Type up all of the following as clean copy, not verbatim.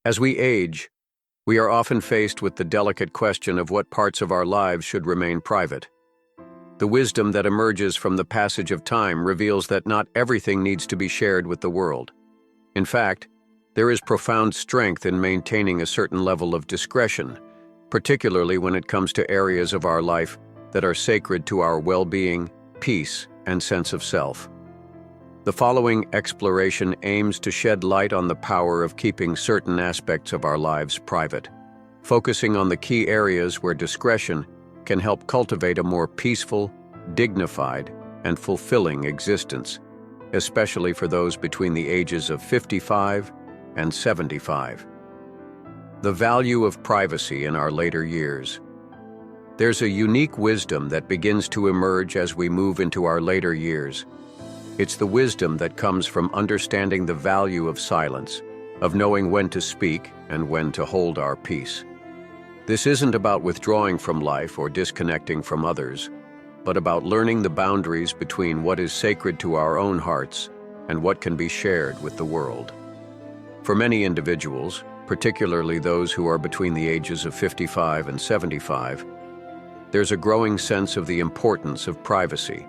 As we age, we are often faced with the delicate question of what parts of our lives should remain private. The wisdom that emerges from the passage of time reveals that not everything needs to be shared with the world. In fact, there is profound strength in maintaining a certain level of discretion, particularly when it comes to areas of our life that are sacred to our well-being, peace, and sense of self. The following exploration aims to shed light on the power of keeping certain aspects of our lives private, focusing on the key areas where discretion can help cultivate a more peaceful, dignified, and fulfilling existence, especially for those between the ages of 55 and 75. The value of privacy in our later years. There's a unique wisdom that begins to emerge as we move into our later years. It's the wisdom that comes from understanding the value of silence, of knowing when to speak and when to hold our peace. This isn't about withdrawing from life or disconnecting from others, but about learning the boundaries between what is sacred to our own hearts and what can be shared with the world. For many individuals, particularly those who are between the ages of 55 and 75, there's a growing sense of the importance of privacy.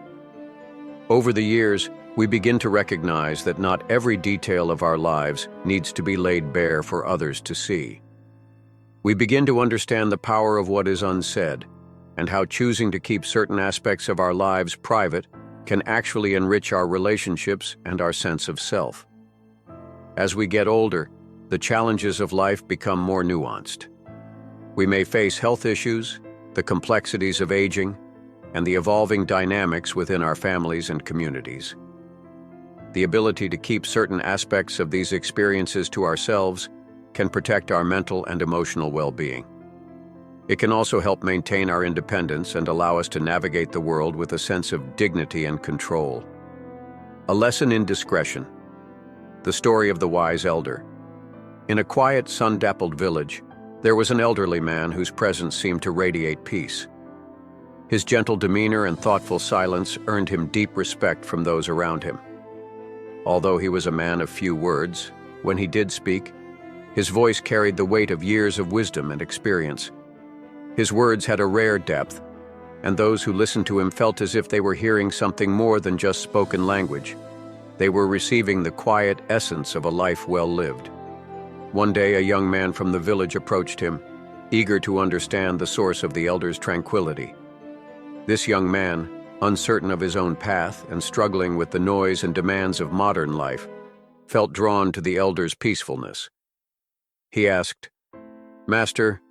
Over the years, we begin to recognize that not every detail of our lives needs to be laid bare for others to see. We begin to understand the power of what is unsaid, and how choosing to keep certain aspects of our lives private can actually enrich our relationships and our sense of self. As we get older, the challenges of life become more nuanced. We may face health issues, the complexities of aging, and the evolving dynamics within our families and communities. The ability to keep certain aspects of these experiences to ourselves can protect our mental and emotional well-being. It can also help maintain our independence and allow us to navigate the world with a sense of dignity and control. A lesson in discretion. The story of the wise elder. In a quiet, sun-dappled village, there was an elderly man whose presence seemed to radiate peace. His gentle demeanor and thoughtful silence earned him deep respect from those around him. Although he was a man of few words, when he did speak, his voice carried the weight of years of wisdom and experience. His words had a rare depth, and those who listened to him felt as if they were hearing something more than just spoken language. They were receiving the quiet essence of a life well lived. One day, a young man from the village approached him, eager to understand the source of the elder's tranquility. This young man, uncertain of his own path and struggling with the noise and demands of modern life, felt drawn to the elder's peacefulness. He asked, "Master,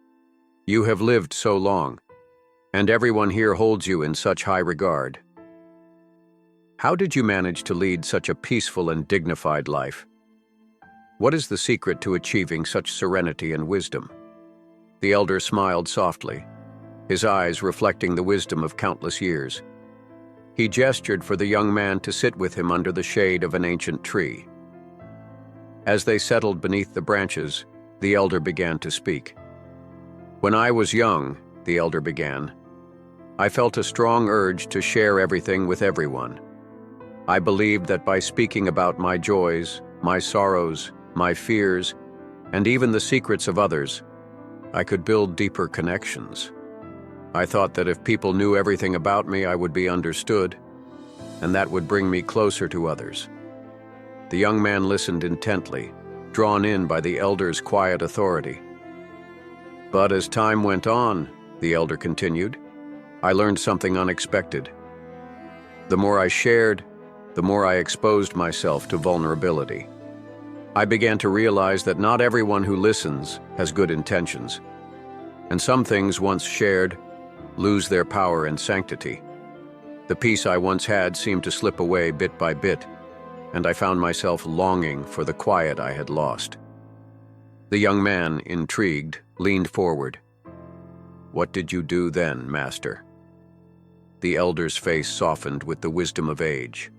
you have lived so long, and everyone here holds you in such high regard. How did you manage to lead such a peaceful and dignified life? What is the secret to achieving such serenity and wisdom?" The elder smiled softly, his eyes reflecting the wisdom of countless years. He gestured for the young man to sit with him under the shade of an ancient tree. As they settled beneath the branches, the elder began to speak. "When I was young," the elder began, "I felt a strong urge to share everything with everyone. I believed that by speaking about my joys, my sorrows, my fears, and even the secrets of others, I could build deeper connections. I thought that if people knew everything about me, I would be understood, and that would bring me closer to others." The young man listened intently, drawn in by the elder's quiet authority. "But as time went on," the elder continued, "I learned something unexpected. The more I shared, the more I exposed myself to vulnerability. I began to realize that not everyone who listens has good intentions, and some things once shared lose their power and sanctity. The peace I once had seemed to slip away bit by bit, and I found myself longing for the quiet I had lost." The young man, intrigued, leaned forward. "What did you do then, Master?" The elder's face softened with the wisdom of age.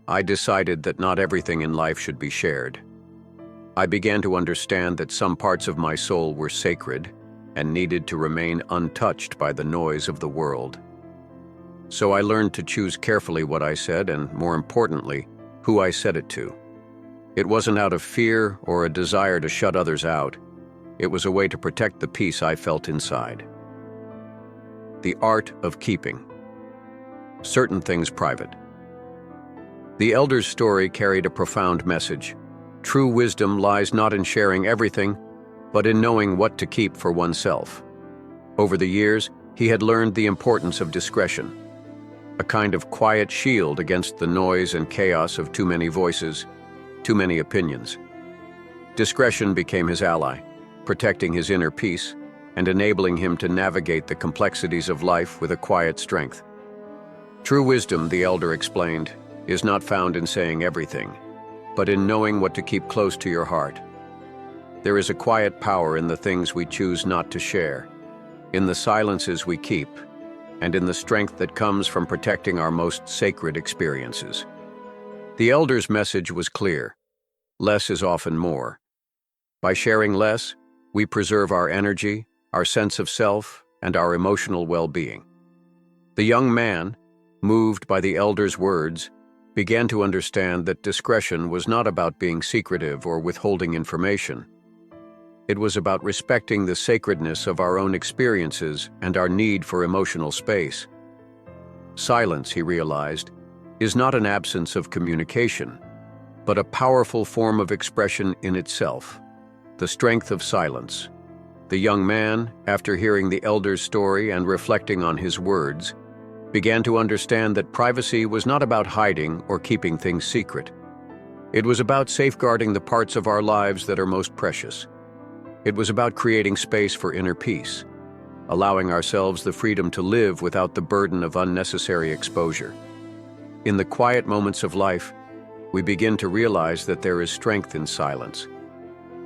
"I decided that not everything in life should be shared. I began to understand that some parts of my soul were sacred and needed to remain untouched by the noise of the world. So I learned to choose carefully what I said and, more importantly, who I said it to. It wasn't out of fear or a desire to shut others out. It was a way to protect the peace I felt inside. The art of keeping certain things private. The elder's story carried a profound message. True wisdom lies not in sharing everything, but in knowing what to keep for oneself. Over the years, he had learned the importance of discretion, a kind of quiet shield against the noise and chaos of too many voices, too many opinions. Discretion became his ally, protecting his inner peace and enabling him to navigate the complexities of life with a quiet strength. True wisdom, the elder explained, is not found in saying everything, but in knowing what to keep close to your heart. There is a quiet power in the things we choose not to share, in the silences we keep, and in the strength that comes from protecting our most sacred experiences. The elder's message was clear. Less is often more. By sharing less, we preserve our energy, our sense of self, and our emotional well-being. The young man, moved by the elder's words, began to understand that discretion was not about being secretive or withholding information. It was about respecting the sacredness of our own experiences and our need for emotional space. Silence, he realized, is not an absence of communication, but a powerful form of expression in itself. The strength of silence. The young man, after hearing the elder's story and reflecting on his words, began to understand that privacy was not about hiding or keeping things secret. It was about safeguarding the parts of our lives that are most precious. It was about creating space for inner peace, allowing ourselves the freedom to live without the burden of unnecessary exposure. In the quiet moments of life, we begin to realize that there is strength in silence.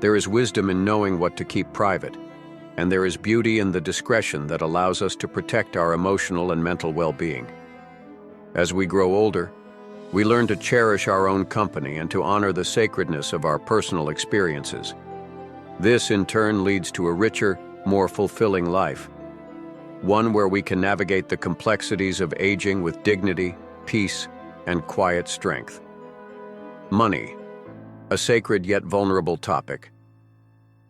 There is wisdom in knowing what to keep private, and there is beauty in the discretion that allows us to protect our emotional and mental well-being. As we grow older, we learn to cherish our own company and to honor the sacredness of our personal experiences. This, in turn, leads to a richer, more fulfilling life, one where we can navigate the complexities of aging with dignity, peace, and quiet strength. Money, a sacred yet vulnerable topic.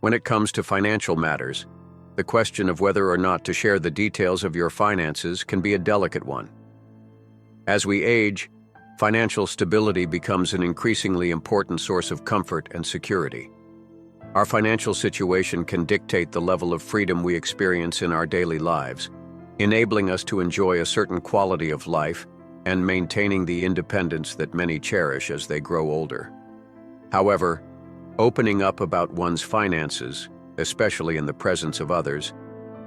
When it comes to financial matters, the question of whether or not to share the details of your finances can be a delicate one. As we age, financial stability becomes an increasingly important source of comfort and security. Our financial situation can dictate the level of freedom we experience in our daily lives, enabling us to enjoy a certain quality of life and maintaining the independence that many cherish as they grow older. However, opening up about one's finances, especially in the presence of others,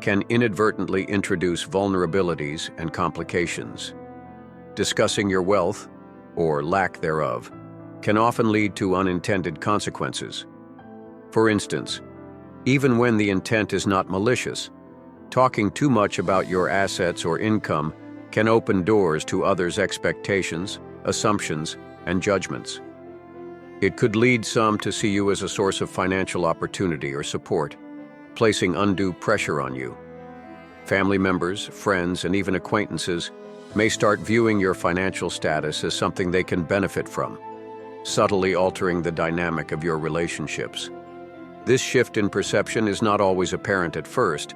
can inadvertently introduce vulnerabilities and complications. Discussing your wealth, or lack thereof, can often lead to unintended consequences. For instance, even when the intent is not malicious, talking too much about your assets or income can open doors to others' expectations, assumptions, and judgments. It could lead some to see you as a source of financial opportunity or support, placing undue pressure on you. Family members, friends, and even acquaintances may start viewing your financial status as something they can benefit from, subtly altering the dynamic of your relationships. This shift in perception is not always apparent at first,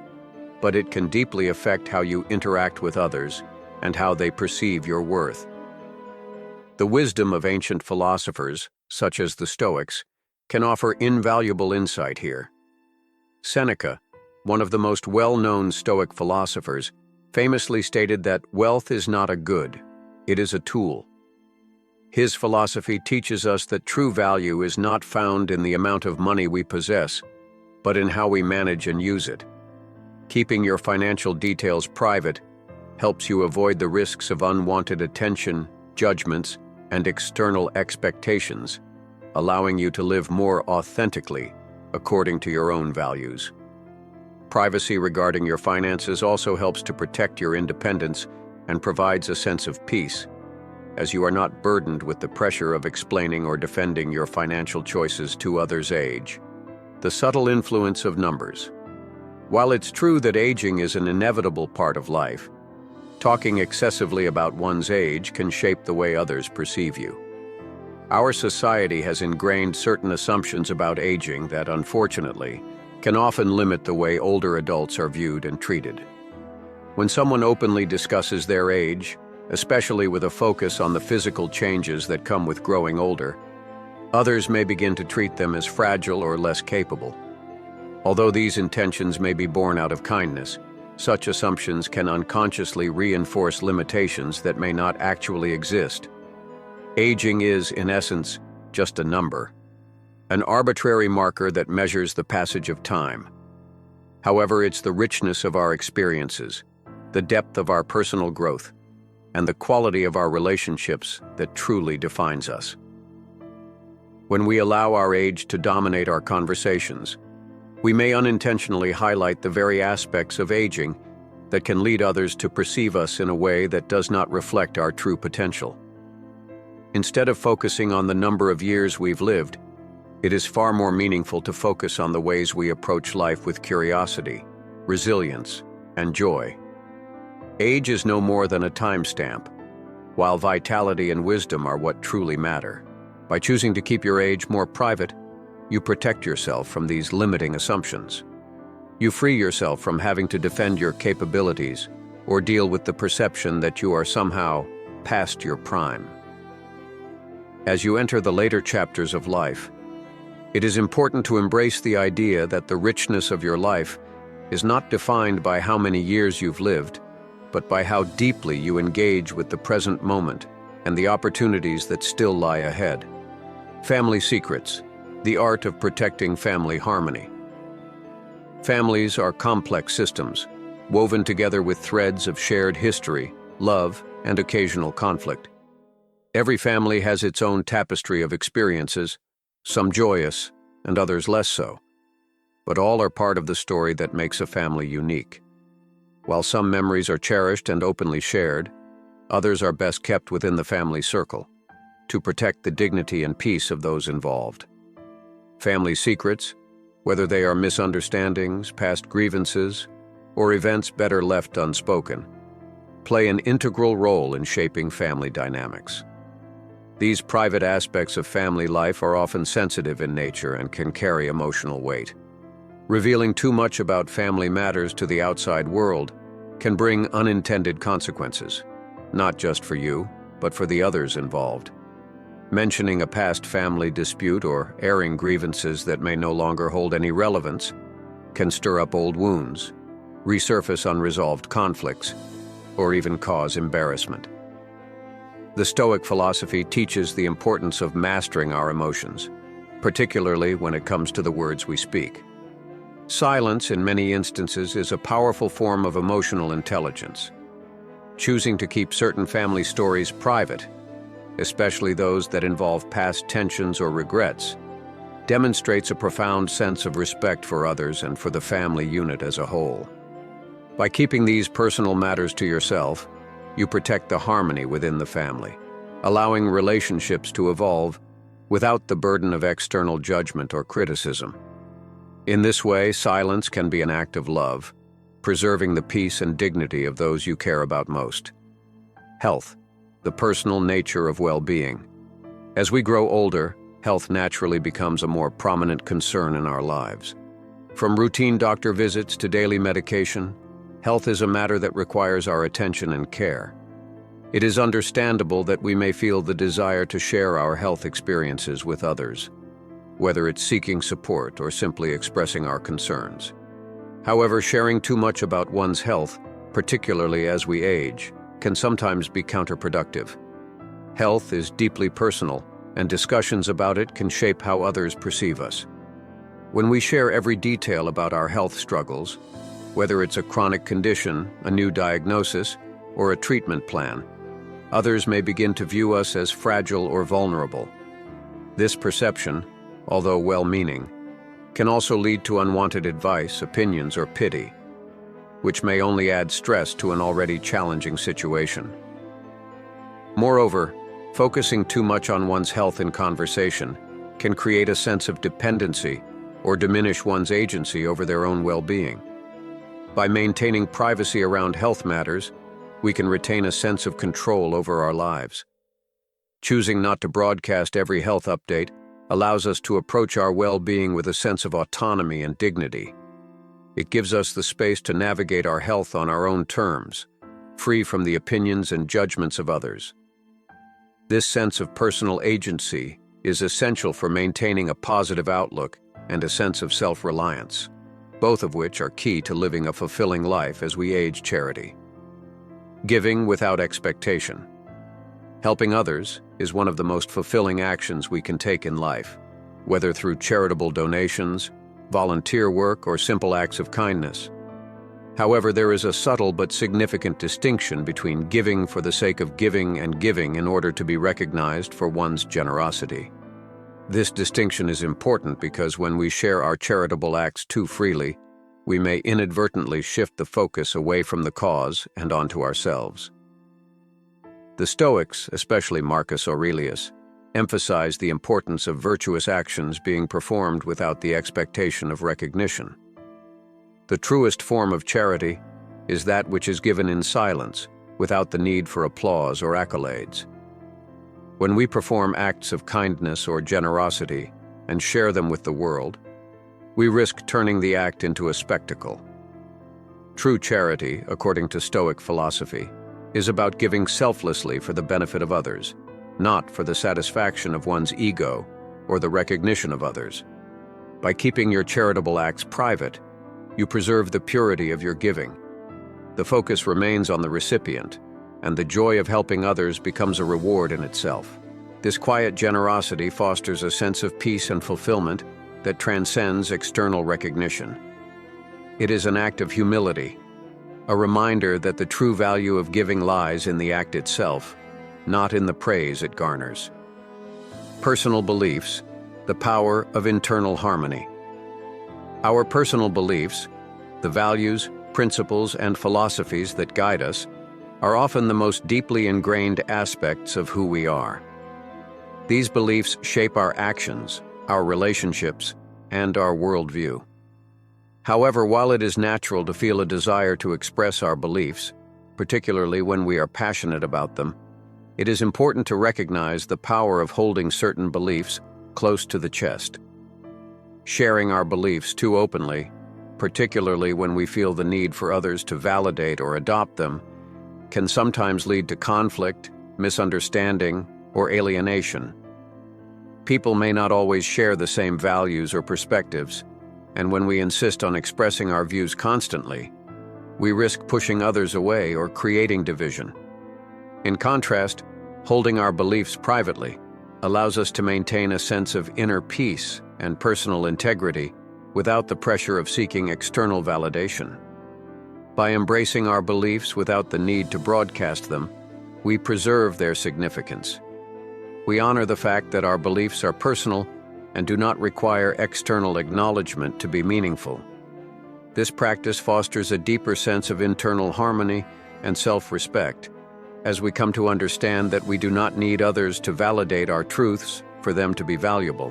but it can deeply affect how you interact with others and how they perceive your worth. The wisdom of ancient philosophers, such as the Stoics, can offer invaluable insight here. Seneca, one of the most well-known Stoic philosophers, famously stated that wealth is not a good, it is a tool. His philosophy teaches us that true value is not found in the amount of money we possess, but in how we manage and use it. Keeping your financial details private helps you avoid the risks of unwanted attention, judgments, and external expectations, allowing you to live more authentically according to your own values. Privacy regarding your finances also helps to protect your independence and provides a sense of peace, as you are not burdened with the pressure of explaining or defending your financial choices to others' age. The subtle influence of numbers. While it's true that aging is an inevitable part of life, talking excessively about one's age can shape the way others perceive you. Our society has ingrained certain assumptions about aging that, unfortunately, can often limit the way older adults are viewed and treated. When someone openly discusses their age, especially with a focus on the physical changes that come with growing older, others may begin to treat them as fragile or less capable. Although these intentions may be born out of kindness, such assumptions can unconsciously reinforce limitations that may not actually exist. Aging is, in essence, just a number, an arbitrary marker that measures the passage of time. However, it's the richness of our experiences, the depth of our personal growth, and the quality of our relationships that truly defines us. When we allow our age to dominate our conversations, we may unintentionally highlight the very aspects of aging that can lead others to perceive us in a way that does not reflect our true potential. Instead of focusing on the number of years we've lived, it is far more meaningful to focus on the ways we approach life with curiosity, resilience, and joy. Age is no more than a timestamp, while vitality and wisdom are what truly matter. By choosing to keep your age more private, you protect yourself from these limiting assumptions. You free yourself from having to defend your capabilities or deal with the perception that you are somehow past your prime. As you enter the later chapters of life, it is important to embrace the idea that the richness of your life is not defined by how many years you've lived, but by how deeply you engage with the present moment and the opportunities that still lie ahead. Family secrets, the art of protecting family harmony. Families are complex systems, woven together with threads of shared history, love, and occasional conflict. Every family has its own tapestry of experiences, some joyous and others less so, but all are part of the story that makes a family unique. While some memories are cherished and openly shared, others are best kept within the family circle to protect the dignity and peace of those involved. Family secrets, whether they are misunderstandings, past grievances, or events better left unspoken, play an integral role in shaping family dynamics. These private aspects of family life are often sensitive in nature and can carry emotional weight. Revealing too much about family matters to the outside world can bring unintended consequences, not just for you, but for the others involved. Mentioning a past family dispute or airing grievances that may no longer hold any relevance can stir up old wounds, resurface unresolved conflicts, or even cause embarrassment. The Stoic philosophy teaches the importance of mastering our emotions, particularly when it comes to the words we speak. Silence, in many instances, is a powerful form of emotional intelligence. Choosing to keep certain family stories private, especially those that involve past tensions or regrets, demonstrates a profound sense of respect for others and for the family unit as a whole. By keeping these personal matters to yourself, you protect the harmony within the family, allowing relationships to evolve without the burden of external judgment or criticism. In this way, silence can be an act of love, preserving the peace and dignity of those you care about most. Health, the personal nature of well-being. As we grow older, health naturally becomes a more prominent concern in our lives. From routine doctor visits to daily medication, health is a matter that requires our attention and care. It is understandable that we may feel the desire to share our health experiences with others, whether it's seeking support or simply expressing our concerns. However, sharing too much about one's health, particularly as we age, can sometimes be counterproductive. Health is deeply personal, and discussions about it can shape how others perceive us. When we share every detail about our health struggles, whether it's a chronic condition, a new diagnosis, or a treatment plan, others may begin to view us as fragile or vulnerable. This perception, although well-meaning, can also lead to unwanted advice, opinions, or pity, which may only add stress to an already challenging situation. Moreover, focusing too much on one's health in conversation can create a sense of dependency or diminish one's agency over their own well-being. By maintaining privacy around health matters, we can retain a sense of control over our lives. Choosing not to broadcast every health update allows us to approach our well-being with a sense of autonomy and dignity. It gives us the space to navigate our health on our own terms, free from the opinions and judgments of others. This sense of personal agency is essential for maintaining a positive outlook and a sense of self-reliance, both of which are key to living a fulfilling life as we age. Charity. Giving without expectation. Helping others is one of the most fulfilling actions we can take in life, whether through charitable donations, volunteer work, or simple acts of kindness. However, there is a subtle but significant distinction between giving for the sake of giving and giving in order to be recognized for one's generosity. This distinction is important because when we share our charitable acts too freely, we may inadvertently shift the focus away from the cause and onto ourselves. The Stoics, especially Marcus Aurelius, emphasized the importance of virtuous actions being performed without the expectation of recognition. The truest form of charity is that which is given in silence, without the need for applause or accolades. When we perform acts of kindness or generosity and share them with the world, we risk turning the act into a spectacle. True charity, according to Stoic philosophy, is about giving selflessly for the benefit of others, not for the satisfaction of one's ego or the recognition of others. By keeping your charitable acts private, you preserve the purity of your giving. The focus remains on the recipient, and the joy of helping others becomes a reward in itself. This quiet generosity fosters a sense of peace and fulfillment that transcends external recognition. It is an act of humility, a reminder that the true value of giving lies in the act itself, not in the praise it garners. Personal beliefs, the power of internal harmony. Our personal beliefs, the values, principles, and philosophies that guide us, are often the most deeply ingrained aspects of who we are. These beliefs shape our actions, our relationships, and our worldview. However, while it is natural to feel a desire to express our beliefs, particularly when we are passionate about them, it is important to recognize the power of holding certain beliefs close to the chest. Sharing our beliefs too openly, particularly when we feel the need for others to validate or adopt them, can sometimes lead to conflict, misunderstanding, or alienation. People may not always share the same values or perspectives, and when we insist on expressing our views constantly, we risk pushing others away or creating division. In contrast, holding our beliefs privately allows us to maintain a sense of inner peace and personal integrity without the pressure of seeking external validation. By embracing our beliefs without the need to broadcast them, we preserve their significance. We honor the fact that our beliefs are personal and do not require external acknowledgement to be meaningful. This practice fosters a deeper sense of internal harmony and self-respect, as we come to understand that we do not need others to validate our truths for them to be valuable.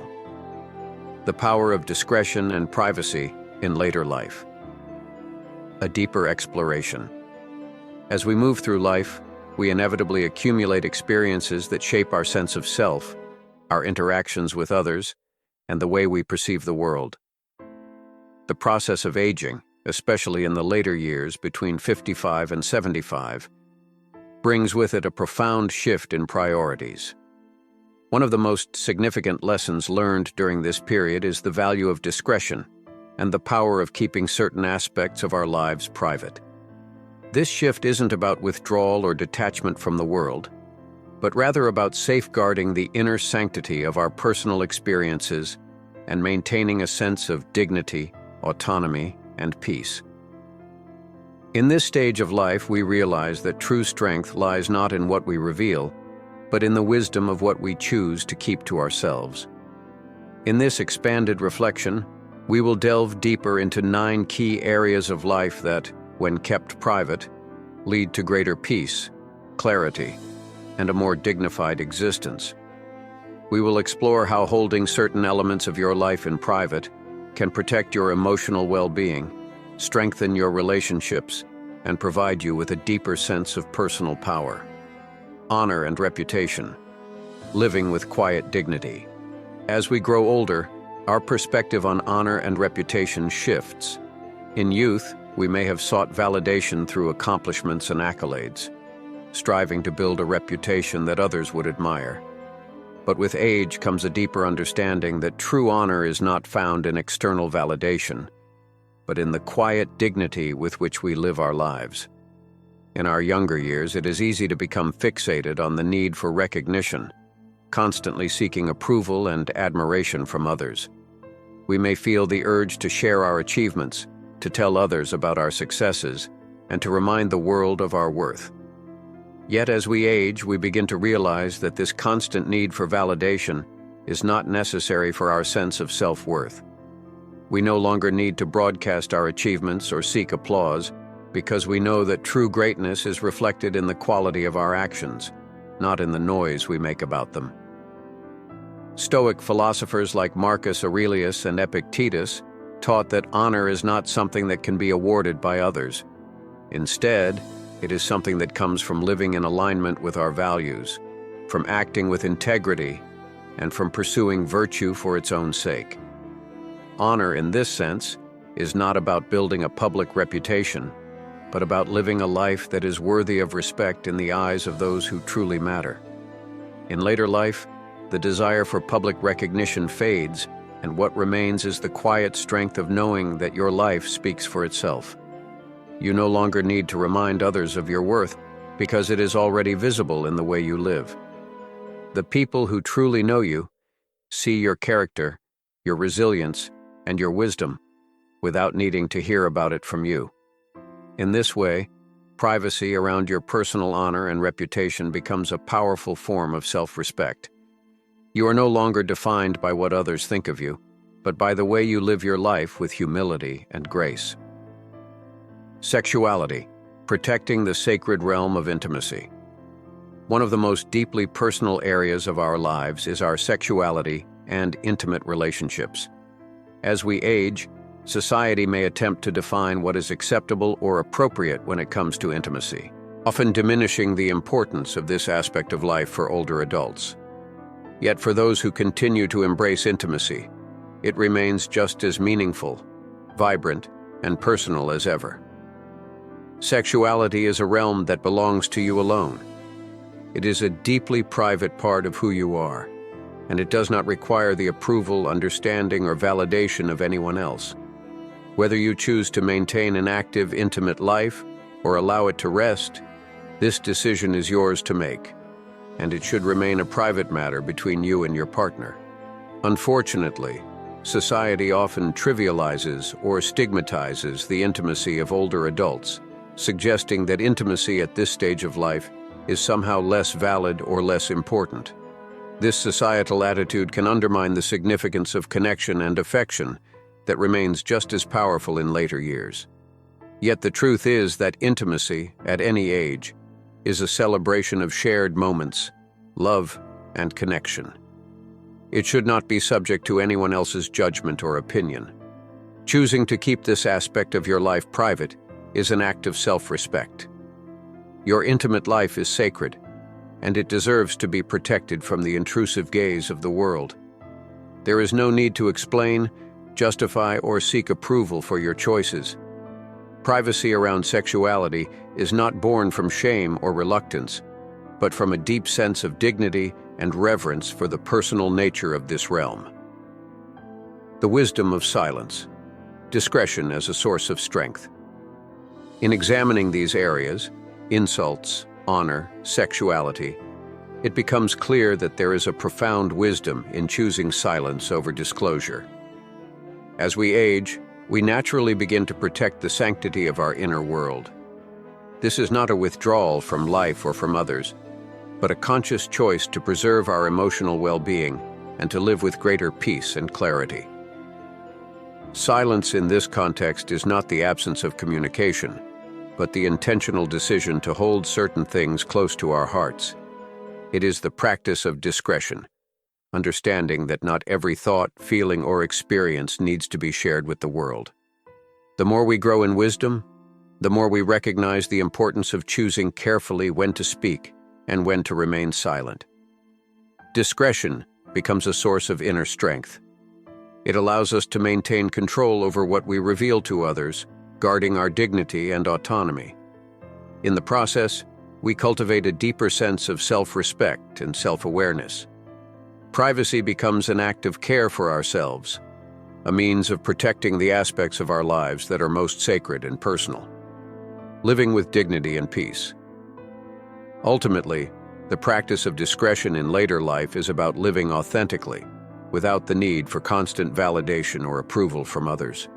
The power of discretion and privacy in later life. A deeper exploration. As we move through life, we inevitably accumulate experiences that shape our sense of self, our interactions with others, and the way we perceive the world. The process of aging, especially in the later years between 55 and 75, brings with it a profound shift in priorities. One of the most significant lessons learned during this period is the value of discretion and the power of keeping certain aspects of our lives private. This shift isn't about withdrawal or detachment from the world, but rather about safeguarding the inner sanctity of our personal experiences and maintaining a sense of dignity, autonomy, and peace. In this stage of life, we realize that true strength lies not in what we reveal, but in the wisdom of what we choose to keep to ourselves. In this expanded reflection, we will delve deeper into 9 key areas of life that, when kept private, lead to greater peace, clarity, and a more dignified existence. We will explore how holding certain elements of your life in private can protect your emotional well-being, strengthen your relationships, and provide you with a deeper sense of personal power. Honor and reputation. living with quiet dignity. As we grow older, our perspective on honor and reputation shifts. In youth, we may have sought validation through accomplishments and accolades, striving to build a reputation that others would admire. But with age comes a deeper understanding that true honor is not found in external validation, but in the quiet dignity with which we live our lives. In our younger years, it is easy to become fixated on the need for recognition, constantly seeking approval and admiration from others. We may feel the urge to share our achievements, to tell others about our successes, and to remind the world of our worth. Yet as we age, we begin to realize that this constant need for validation is not necessary for our sense of self-worth. We no longer need to broadcast our achievements or seek applause because we know that true greatness is reflected in the quality of our actions, not in the noise we make about them. Stoic philosophers like Marcus Aurelius and Epictetus taught that honor is not something that can be awarded by others. Instead, it is something that comes from living in alignment with our values, from acting with integrity, and from pursuing virtue for its own sake. Honor, in this sense, is not about building a public reputation, but about living a life that is worthy of respect in the eyes of those who truly matter. In later life, the desire for public recognition fades, and what remains is the quiet strength of knowing that your life speaks for itself. You no longer need to remind others of your worth because it is already visible in the way you live. The people who truly know you see your character, your resilience, and your wisdom without needing to hear about it from you. In this way, privacy around your personal honor and reputation becomes a powerful form of self-respect. You are no longer defined by what others think of you, but by the way you live your life with humility and grace. Sexuality, protecting the sacred realm of intimacy. One of the most deeply personal areas of our lives is our sexuality and intimate relationships. As we age, society may attempt to define what is acceptable or appropriate when it comes to intimacy, often diminishing the importance of this aspect of life for older adults. Yet for those who continue to embrace intimacy, it remains just as meaningful, vibrant, and personal as ever. Sexuality is a realm that belongs to you alone. It is a deeply private part of who you are, and it does not require the approval, understanding, or validation of anyone else. Whether you choose to maintain an active, intimate life or allow it to rest, this decision is yours to make, and it should remain a private matter between you and your partner. Unfortunately, society often trivializes or stigmatizes the intimacy of older adults, suggesting that intimacy at this stage of life is somehow less valid or less important. This societal attitude can undermine the significance of connection and affection that remains just as powerful in later years. Yet the truth is that intimacy, at any age, is a celebration of shared moments, love, and connection. It should not be subject to anyone else's judgment or opinion. Choosing to keep this aspect of your life private is an act of self-respect. Your intimate life is sacred, and it deserves to be protected from the intrusive gaze of the world. There is no need to explain, justify, or seek approval for your choices. Privacy around sexuality is not born from shame or reluctance, but from a deep sense of dignity and reverence for the personal nature of this realm. The wisdom of silence. Discretion as a source of strength. In examining these areas, insults, honor, sexuality, it becomes clear that there is a profound wisdom in choosing silence over disclosure. As we age, we naturally begin to protect the sanctity of our inner world. This is not a withdrawal from life or from others, but a conscious choice to preserve our emotional well-being and to live with greater peace and clarity. Silence in this context is not the absence of communication, but the intentional decision to hold certain things close to our hearts. It is the practice of discretion, understanding that not every thought, feeling, or experience needs to be shared with the world. The more we grow in wisdom, the more we recognize the importance of choosing carefully when to speak and when to remain silent. Discretion becomes a source of inner strength. It allows us to maintain control over what we reveal to others, guarding our dignity and autonomy. In the process, we cultivate a deeper sense of self-respect and self-awareness. Privacy becomes an act of care for ourselves, a means of protecting the aspects of our lives that are most sacred and personal. Living with dignity and peace. Ultimately, the practice of discretion in later life is about living authentically, without the need for constant validation or approval from others.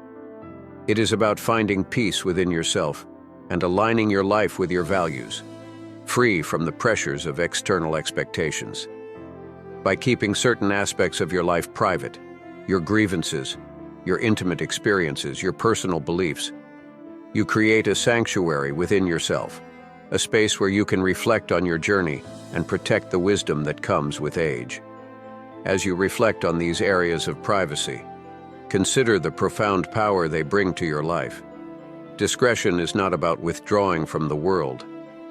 It is about finding peace within yourself and aligning your life with your values, free from the pressures of external expectations. By keeping certain aspects of your life private, your grievances, your intimate experiences, your personal beliefs, you create a sanctuary within yourself, a space where you can reflect on your journey and protect the wisdom that comes with age. As you reflect on these areas of privacy, consider the profound power they bring to your life. Discretion is not about withdrawing from the world.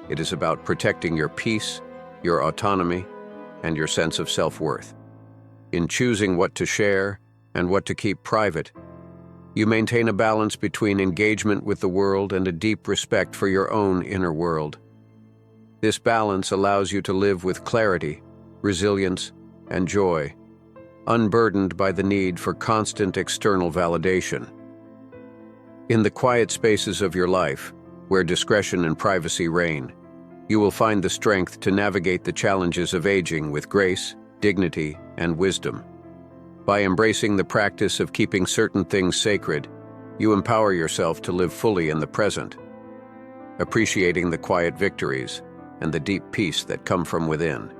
It is about protecting your peace, your autonomy, and your sense of self-worth. In choosing what to share and what to keep private, you maintain a balance between engagement with the world and a deep respect for your own inner world. This balance allows you to live with clarity, resilience, and joy, unburdened by the need for constant external validation. In the quiet spaces of your life, where discretion and privacy reign, you will find the strength to navigate the challenges of aging with grace, dignity, and wisdom. By embracing the practice of keeping certain things sacred, you empower yourself to live fully in the present, appreciating the quiet victories and the deep peace that come from within.